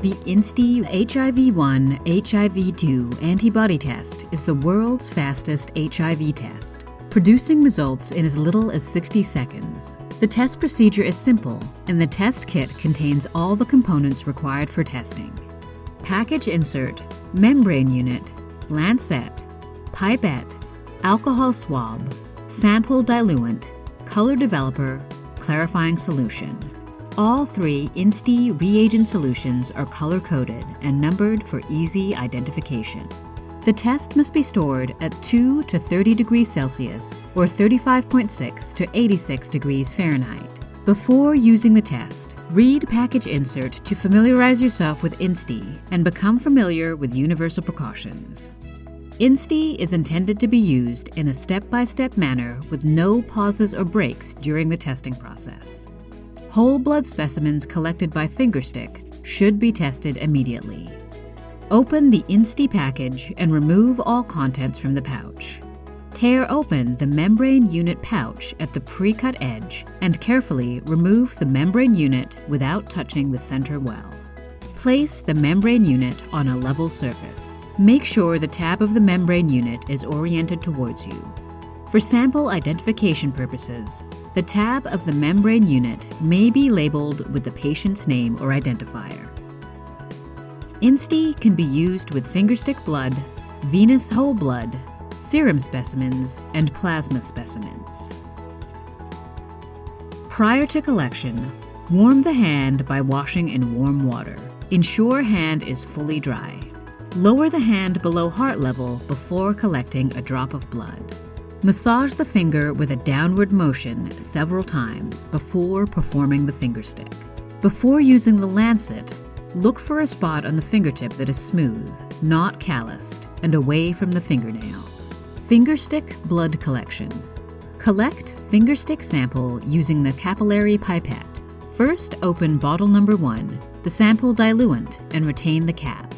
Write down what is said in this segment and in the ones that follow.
The InstHIV1 HIV-2 antibody test is the world's fastest HIV test, producing results in as little as 60 seconds. The test procedure is simple, and the test kit contains all the components required for testing. Package insert, membrane unit, lancet, pipette, alcohol swab, sample diluent, color developer, clarifying solution. All 3 InstHIV reagent solutions are color-coded and numbered for easy identification. The test must be stored at 2 to 30 degrees Celsius or 35.6 to 86 degrees Fahrenheit. Before using the test, read package insert to familiarize yourself with InstHIV and become familiar with universal precautions. InstHIV is intended to be used in a step-by-step manner with no pauses or breaks during the testing process. Whole blood specimens collected by fingerstick should be tested immediately. Open the InstHIV package and remove all contents from the pouch. Tear open the membrane unit pouch at the pre-cut edge and carefully remove the membrane unit without touching the center well. Place the membrane unit on a level surface. Make sure the tab of the membrane unit is oriented towards you. For sample identification purposes, the tab of the membrane unit may be labeled with the patient's name or identifier. InstHIV can be used with fingerstick blood, venous whole blood, serum specimens, and plasma specimens. Prior to collection, warm the hand by washing in warm water. Ensure hand is fully dry. Lower the hand below heart level before collecting a drop of blood. Massage the finger with a downward motion several times before performing the fingerstick. Before using the lancet, look for a spot on the fingertip that is smooth, not calloused, and away from the fingernail. Fingerstick blood collection. Collect fingerstick sample using the capillary pipette. First, open bottle number 1, the sample diluent, and retain the cap.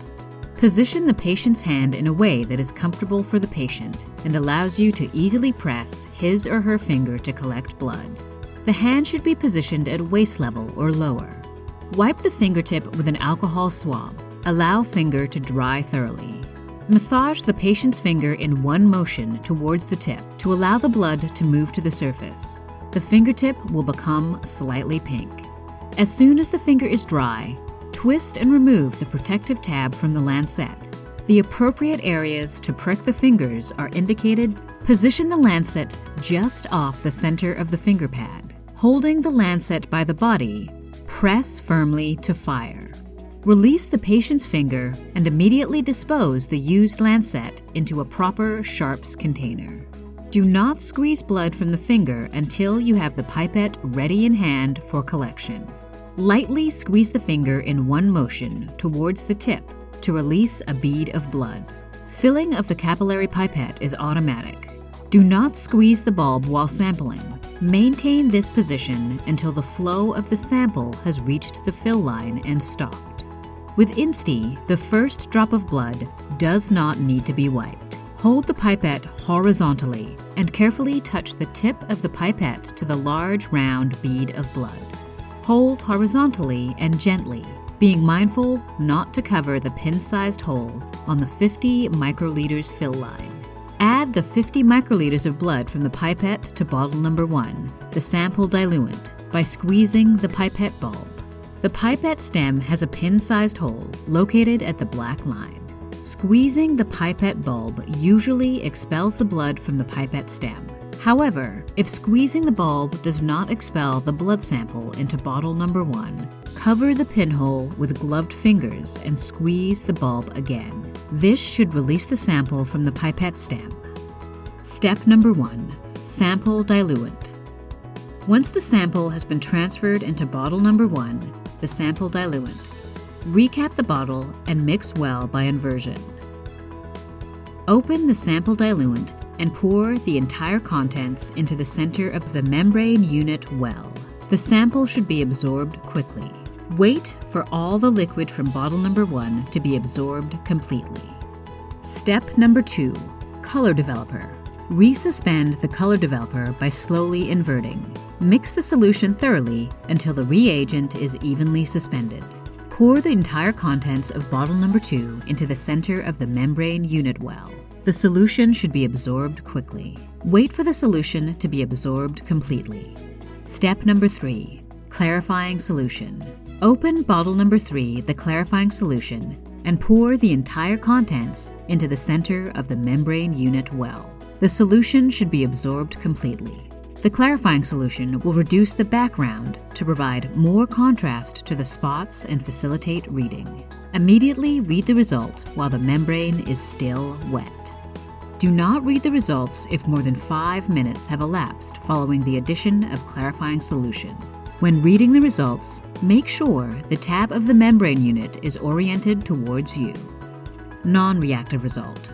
Position the patient's hand in a way that is comfortable for the patient and allows you to easily press his or her finger to collect blood. The hand should be positioned at waist level or lower. Wipe the fingertip with an alcohol swab. Allow finger to dry thoroughly. Massage the patient's finger in one motion towards the tip to allow the blood to move to the surface. The fingertip will become slightly pink. As soon as the finger is dry, twist and remove the protective tab from the lancet. The appropriate areas to prick the fingers are indicated. Position the lancet just off the center of the finger pad. Holding the lancet by the body, press firmly to fire. Release the patient's finger and immediately dispose the used lancet into a proper sharps container. Do not squeeze blood from the finger until you have the pipette ready in hand for collection. Lightly squeeze the finger in one motion towards the tip to release a bead of blood. Filling of the capillary pipette is automatic. Do not squeeze the bulb while sampling. Maintain this position until the flow of the sample has reached the fill line and stopped. With InstHIV, the first drop of blood does not need to be wiped. Hold the pipette horizontally and carefully touch the tip of the pipette to the large round bead of blood. Hold horizontally and gently, being mindful not to cover the pin-sized hole on the 50 microliters fill line. Add the 50 microliters of blood from the pipette to bottle number 1, the sample diluent, by squeezing the pipette bulb. The pipette stem has a pin-sized hole located at the black line. Squeezing the pipette bulb usually expels the blood from the pipette stem. However, if squeezing the bulb does not expel the blood sample into bottle number 1, cover the pinhole with gloved fingers and squeeze the bulb again. This should release the sample from the pipette stem. Step number 1. Sample diluent. Once the sample has been transferred into bottle number 1, the sample diluent, recap the bottle and mix well by inversion. Open the sample diluent and pour the entire contents into the center of the membrane unit well. The sample should be absorbed quickly. Wait for all the liquid from bottle number 1 to be absorbed completely. Step number 2. Color developer. Resuspend the color developer by slowly inverting. Mix the solution thoroughly until the reagent is evenly suspended. Pour the entire contents of bottle number 2 into the center of the membrane unit well. The solution should be absorbed quickly. Wait for the solution to be absorbed completely. Step number 3. Clarifying solution. Open bottle number 3, the clarifying solution, and pour the entire contents into the center of the membrane unit well. The solution should be absorbed completely. The clarifying solution will reduce the background to provide more contrast to the spots and facilitate reading. Immediately read the result while the membrane is still wet. Do not read the results if more than 5 minutes have elapsed following the addition of clarifying solution. When reading the results, make sure the tab of the membrane unit is oriented towards you. Non-reactive result.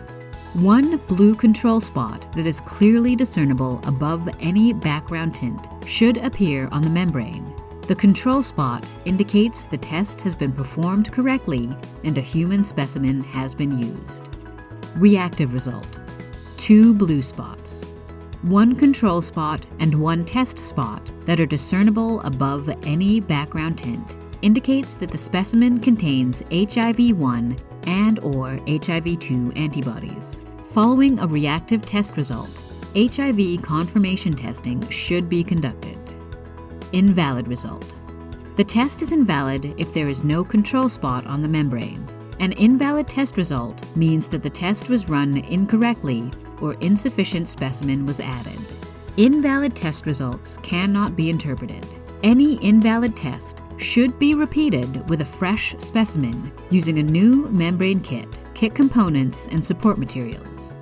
One blue control spot that is clearly discernible above any background tint should appear on the membrane. The control spot indicates the test has been performed correctly and a human specimen has been used. Reactive result. 2 blue spots. 1 control spot and 1 test spot that are discernible above any background tint indicates that the specimen contains HIV-1 and/or HIV-2 antibodies. Following a reactive test result, HIV confirmation testing should be conducted. Invalid result. The test is invalid if there is no control spot on the membrane. An invalid test result means that the test was run incorrectly or insufficient specimen was added. Invalid test results cannot be interpreted. Any invalid test should be repeated with a fresh specimen using a new membrane kit components, and support materials.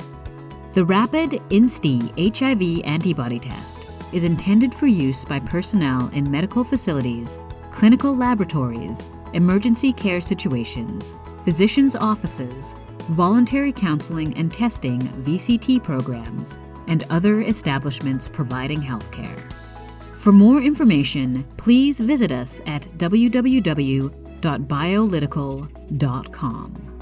The rapid InstHIV antibody test is intended for use by personnel in medical facilities, clinical laboratories, emergency care situations, physicians' offices, voluntary counseling and testing VCT programs, and other establishments providing healthcare. For more information, please visit us at www.biolytical.com.